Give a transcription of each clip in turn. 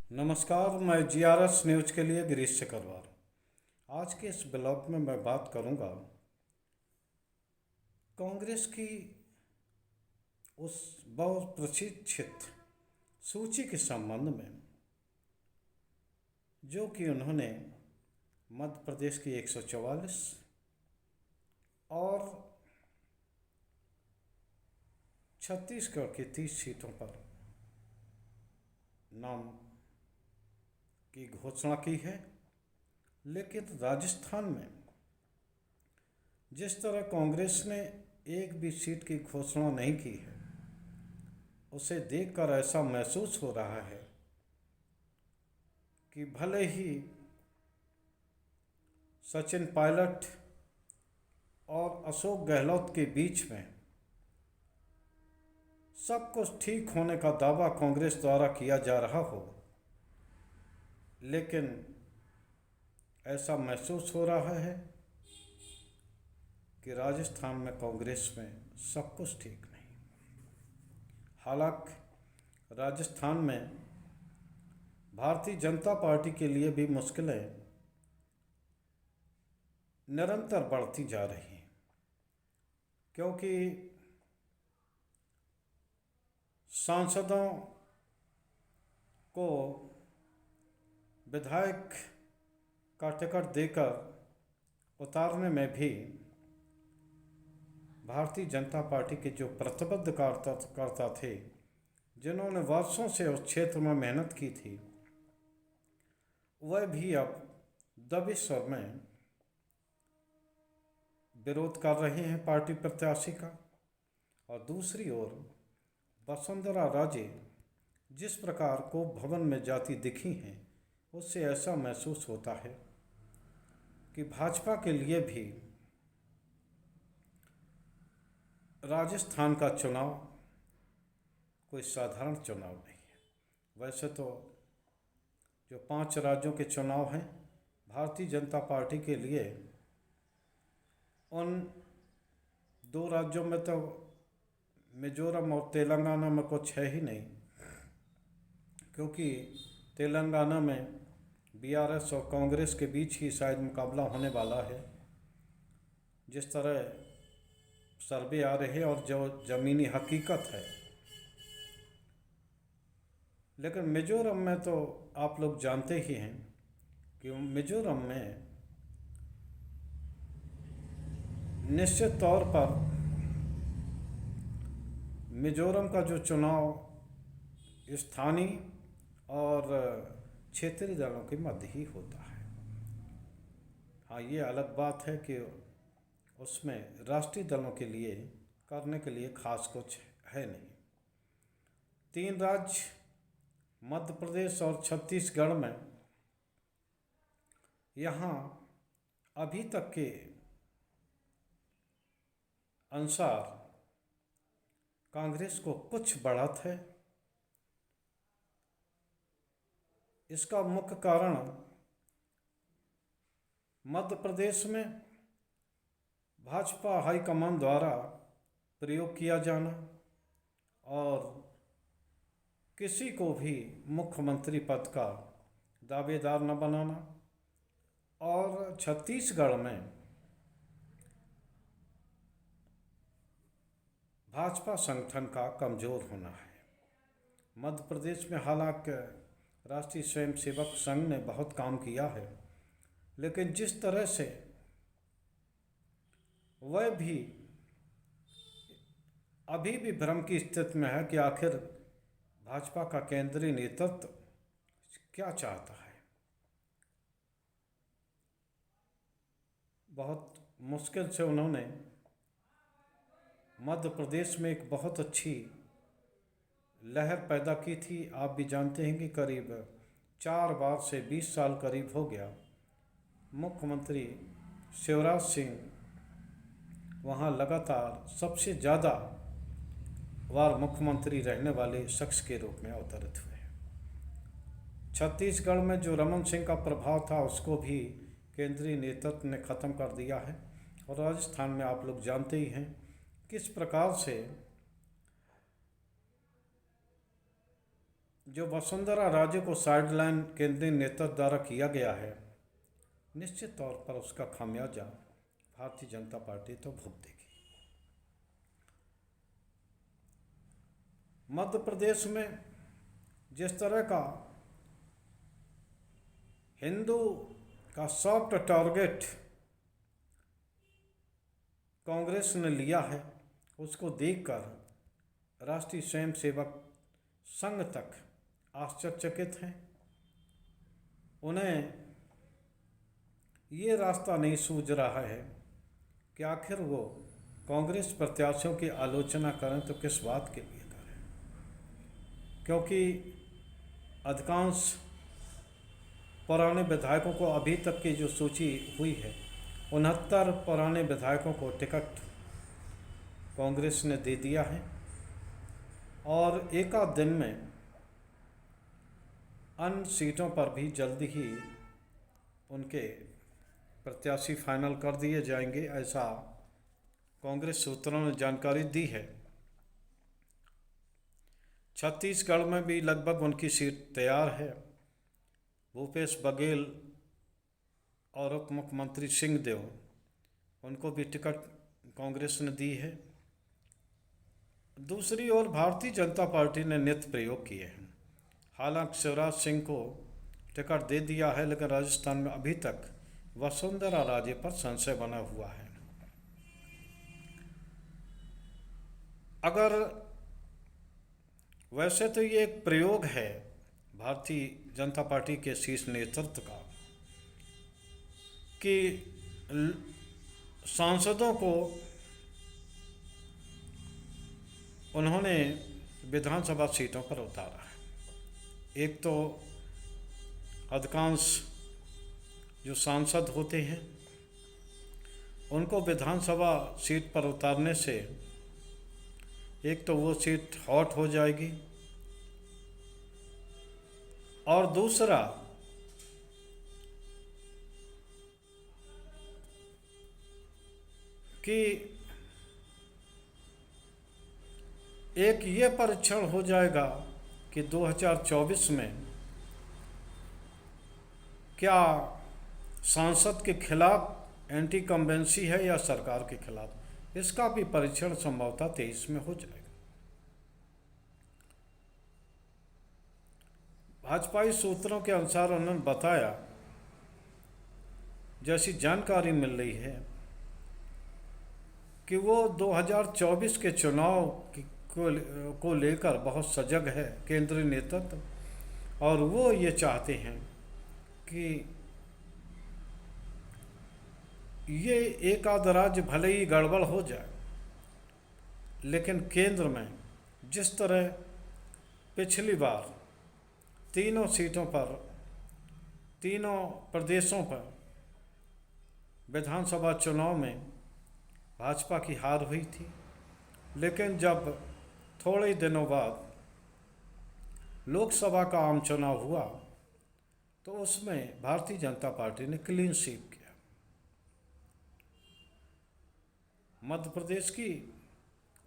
नमस्कार, मैं GRS news के लिए गिरीश चक्रवार। आज के इस ब्लॉग में मैं बात करूंगा कांग्रेस की उस बहुत प्रशिक्षित सूची के संबंध में जो कि उन्होंने मध्य प्रदेश की 144 और छत्तीसगढ़ की 30 सीटों पर नाम की घोषणा की है। लेकिन राजस्थान में जिस तरह कांग्रेस ने एक भी सीट की घोषणा नहीं की है, उसे देखकर ऐसा महसूस हो रहा है कि भले ही सचिन पायलट और अशोक गहलोत के बीच में सब कुछ ठीक होने का दावा कांग्रेस द्वारा किया जा रहा हो, लेकिन ऐसा महसूस हो रहा है कि राजस्थान में कांग्रेस में सब कुछ ठीक नहीं। हालांकि राजस्थान में भारतीय जनता पार्टी के लिए भी मुश्किलें निरंतर बढ़ती जा रही हैं, क्योंकि सांसदों को विधायक का टिकट देकर उतारने में भी भारतीय जनता पार्टी के जो प्रतिबद्ध कार्यकर्ता थे, जिन्होंने वर्षों से उस क्षेत्र में मेहनत की थी, वह भी अब दबे स्वर में विरोध कर रहे हैं पार्टी प्रत्याशी का। और दूसरी ओर वसुंधरा राजे जिस प्रकार को भवन में जाती दिखी हैं, उससे ऐसा महसूस होता है कि भाजपा के लिए भी राजस्थान का चुनाव कोई साधारण चुनाव नहीं है। वैसे तो जो 5 राज्यों के चुनाव हैं, भारतीय जनता पार्टी के लिए उन 2 राज्यों में तो मिजोरम और तेलंगाना में कुछ है ही नहीं, क्योंकि तेलंगाना में बीआरएस और कांग्रेस के बीच ही शायद मुकाबला होने वाला है, जिस तरह सर्वे आ रहे हैं और जो ज़मीनी हकीकत है। लेकिन मिजोरम में तो आप लोग जानते ही हैं कि मिजोरम में निश्चित तौर पर मिजोरम का जो चुनाव स्थानीय और क्षेत्रीय दलों के मध्य ही होता है। हाँ, ये अलग बात है कि उसमें राष्ट्रीय दलों के लिए करने के लिए खास कुछ है नहीं। 3 राज्य मध्य प्रदेश और छत्तीसगढ़ में यहाँ अभी तक के अनुसार कांग्रेस को कुछ बढ़त है। इसका मुख्य कारण मध्य प्रदेश में भाजपा हाईकमान द्वारा प्रयोग किया जाना और किसी को भी मुख्यमंत्री पद का दावेदार न बनाना, और छत्तीसगढ़ में भाजपा संगठन का कमज़ोर होना है। मध्य प्रदेश में हालांकि राष्ट्रीय स्वयंसेवक संघ ने बहुत काम किया है, लेकिन जिस तरह से वह भी अभी भी भ्रम की स्थिति में है कि आखिर भाजपा का केंद्रीय नेतृत्व क्या चाहता है। बहुत मुश्किल से उन्होंने मध्य प्रदेश में एक बहुत अच्छी लहर पैदा की थी। आप भी जानते हैं कि करीब 4 बार से 20 साल करीब हो गया मुख्यमंत्री शिवराज सिंह वहाँ लगातार सबसे ज़्यादा बार मुख्यमंत्री रहने वाले शख्स के रूप में अवतरित हुए। छत्तीसगढ़ में जो रमन सिंह का प्रभाव था, उसको भी केंद्रीय नेतृत्व ने ख़त्म कर दिया है। और राजस्थान में आप लोग जानते ही हैं किस प्रकार से जो वसुंधरा राजे को साइडलाइन केंद्रीय नेतृत्व द्वारा किया गया है, निश्चित तौर पर उसका खामियाजा भारतीय जनता पार्टी तो भुगतेगी। मध्य प्रदेश में जिस तरह का हिंदू का सॉफ्ट टारगेट कांग्रेस ने लिया है, उसको देखकर राष्ट्रीय स्वयंसेवक संघ तक आश्चर्यचकित हैं। उन्हें ये रास्ता नहीं सूझ रहा है कि आखिर वो कांग्रेस प्रत्याशियों की आलोचना करें तो किस बात के लिए करें, क्योंकि अधिकांश पुराने विधायकों को अभी तक की जो सूची हुई है, 69 पुराने विधायकों को टिकट कांग्रेस ने दे दिया है और एक आध दिन में अन्य सीटों पर भी जल्द ही उनके प्रत्याशी फाइनल कर दिए जाएंगे, ऐसा कांग्रेस सूत्रों ने जानकारी दी है। छत्तीसगढ़ में भी लगभग उनकी सीट तैयार है। भूपेश बघेल और उप मुख्यमंत्री सिंहदेव, उनको भी टिकट कांग्रेस ने दी है। दूसरी ओर भारतीय जनता पार्टी ने नित्य प्रयोग किए हैं। हालांकि शिवराज सिंह को टिकट दे दिया है, लेकिन राजस्थान में अभी तक वसुंधरा राजे पर संशय बना हुआ है। अगर वैसे तो ये एक प्रयोग है भारतीय जनता पार्टी के शीर्ष नेतृत्व का कि सांसदों को उन्होंने विधानसभा सीटों पर उतारा है। एक तो अधिकांश जो सांसद होते हैं उनको विधानसभा सीट पर उतारने से एक तो वो सीट हॉट हो जाएगी और दूसरा कि एक ये परीक्षण हो जाएगा कि 2024 में क्या सांसद के खिलाफ एंटी कंवेंसी है या सरकार के खिलाफ, इसका भी परीक्षण संभवतः 23 में हो जाएगा। भाजपाई सूत्रों के अनुसार उन्होंने बताया, जैसी जानकारी मिल रही है कि वो 2024 के चुनाव को लेकर बहुत सजग है केंद्रीय नेतृत्व, और वो ये चाहते हैं कि ये एक आध राज्य भले ही गड़बड़ हो जाए, लेकिन केंद्र में जिस तरह पिछली बार तीनों सीटों पर, तीनों प्रदेशों पर विधानसभा चुनाव में भाजपा की हार हुई थी, लेकिन जब थोड़े दिनों बाद लोकसभा का आम चुनाव हुआ तो उसमें भारतीय जनता पार्टी ने क्लीन स्वीप किया। मध्य प्रदेश की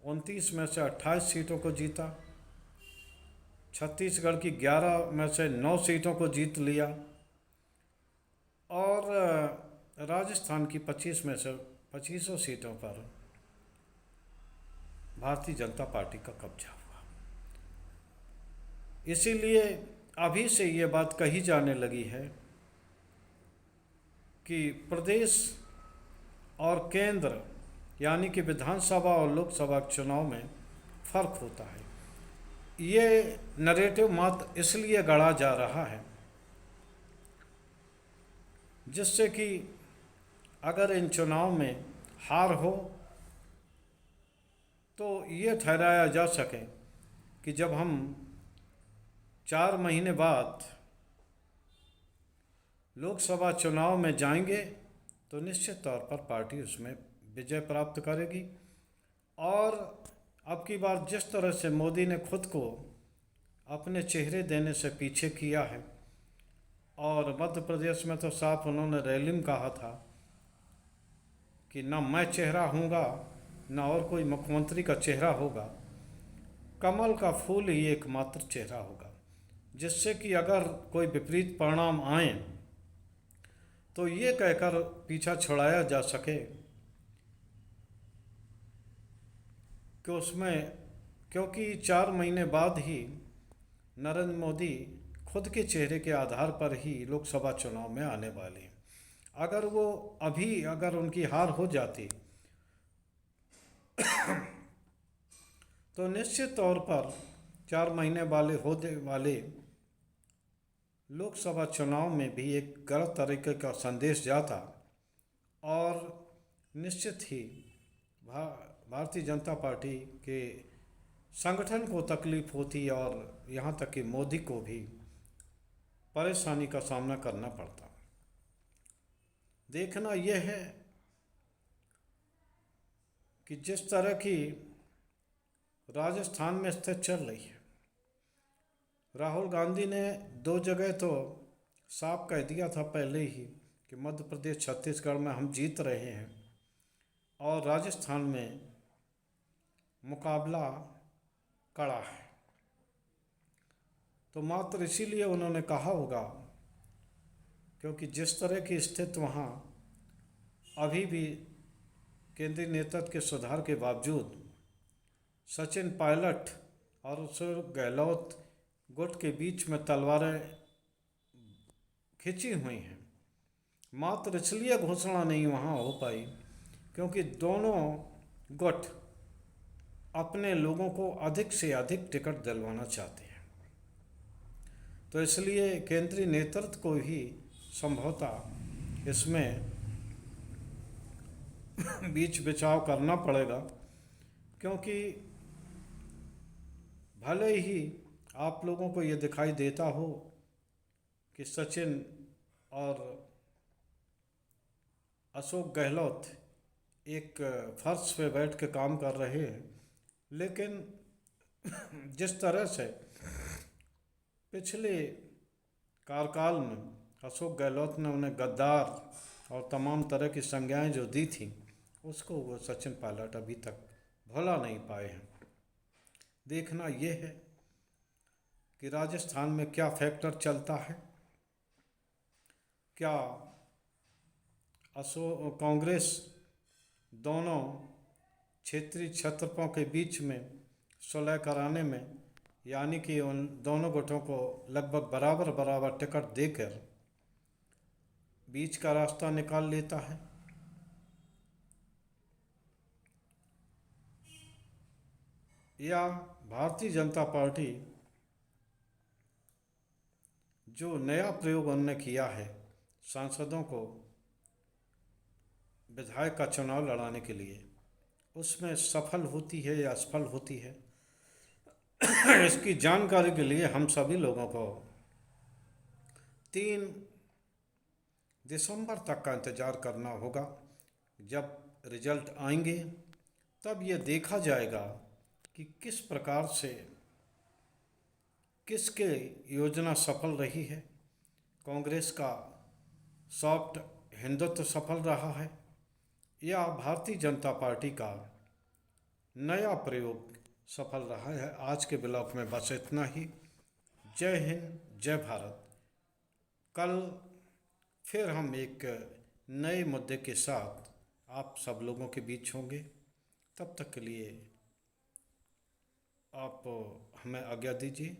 29 में से 28 सीटों को जीता, छत्तीसगढ़ की 11 में से 9 सीटों को जीत लिया और राजस्थान की 25 में से 25 सीटों पर भारतीय जनता पार्टी का कब्जा हुआ। इसीलिए अभी से ये बात कही जाने लगी है कि प्रदेश और केंद्र यानी कि विधानसभा और लोकसभा चुनाव में फर्क होता है। ये नरेटिव मात्र इसलिए गढ़ा जा रहा है जिससे कि अगर इन चुनाव में हार हो तो ये ठहराया जा सके कि जब हम 4 महीने बाद लोकसभा चुनाव में जाएंगे तो निश्चित तौर पर पार्टी उसमें विजय प्राप्त करेगी। और अब की बार जिस तरह से मोदी ने खुद को अपने चेहरे देने से पीछे किया है, और मध्य प्रदेश में तो साफ उन्होंने रैली में कहा था कि ना मैं चेहरा हूँगा ना और कोई मुख्यमंत्री का चेहरा होगा, कमल का फूल ही एकमात्र चेहरा होगा। जिससे कि अगर कोई विपरीत परिणाम आए तो ये कहकर पीछा छुड़ाया जा सके कि उसमें, क्योंकि 4 महीने बाद ही नरेंद्र मोदी खुद के चेहरे के आधार पर ही लोकसभा चुनाव में आने वाले हैं। अगर वो अगर उनकी हार हो जाती तो निश्चित तौर पर 4 महीने वाले लोकसभा चुनाव में भी एक गलत तरीके का संदेश जाता और निश्चित ही भारतीय जनता पार्टी के संगठन को तकलीफ होती और यहाँ तक कि मोदी को भी परेशानी का सामना करना पड़ता। देखना यह है कि जिस तरह की राजस्थान में स्थिति चल रही है, राहुल गांधी ने 2 जगह तो साफ कह दिया था पहले ही कि मध्य प्रदेश छत्तीसगढ़ में हम जीत रहे हैं और राजस्थान में मुकाबला कड़ा है। तो मात्र इसीलिए उन्होंने कहा होगा क्योंकि जिस तरह की स्थिति वहाँ अभी भी केंद्रीय नेतृत्व के सुधार के बावजूद सचिन पायलट और अशोक गहलोत गुट के बीच में तलवारें खिंची हुई हैं। मात्र इसलिए घोषणा नहीं वहाँ हो पाई क्योंकि दोनों गुट अपने लोगों को अधिक से अधिक टिकट दिलवाना चाहते हैं। तो इसलिए केंद्रीय नेतृत्व को ही संभवतः इसमें बीच बचाव करना पड़ेगा, क्योंकि भले ही आप लोगों को ये दिखाई देता हो कि सचिन और अशोक गहलोत एक फर्श पे बैठ के काम कर रहे हैं, लेकिन जिस तरह से पिछले कार्यकाल में अशोक गहलोत ने उन्हें गद्दार और तमाम तरह की संज्ञाएं जो दी थी, उसको वो सचिन पायलट अभी तक भुला नहीं पाए हैं। देखना ये है कि राजस्थान में क्या फैक्टर चलता है। क्या कांग्रेस दोनों क्षेत्रीय छत्रपों के बीच में सुलह कराने में, यानी कि उन दोनों गुटों को लगभग बराबर टिकट देकर बीच का रास्ता निकाल लेता है, या भारतीय जनता पार्टी जो नया प्रयोग उन्होंने किया है सांसदों को विधायक का चुनाव लड़ाने के लिए, उसमें सफल होती है या असफल होती है, इसकी जानकारी के लिए हम सभी लोगों को 3 दिसंबर तक का इंतज़ार करना होगा। जब रिजल्ट आएंगे तब ये देखा जाएगा कि किस प्रकार से किसके योजना सफल रही है। कांग्रेस का सॉफ्ट हिंदुत्व सफल रहा है या भारतीय जनता पार्टी का नया प्रयोग सफल रहा है। आज के ब्लॉग में बस इतना ही। जय हिंद, जय भारत। कल फिर हम एक नए मुद्दे के साथ आप सब लोगों के बीच होंगे। तब तक के लिए आप हमें आज्ञा दीजिए।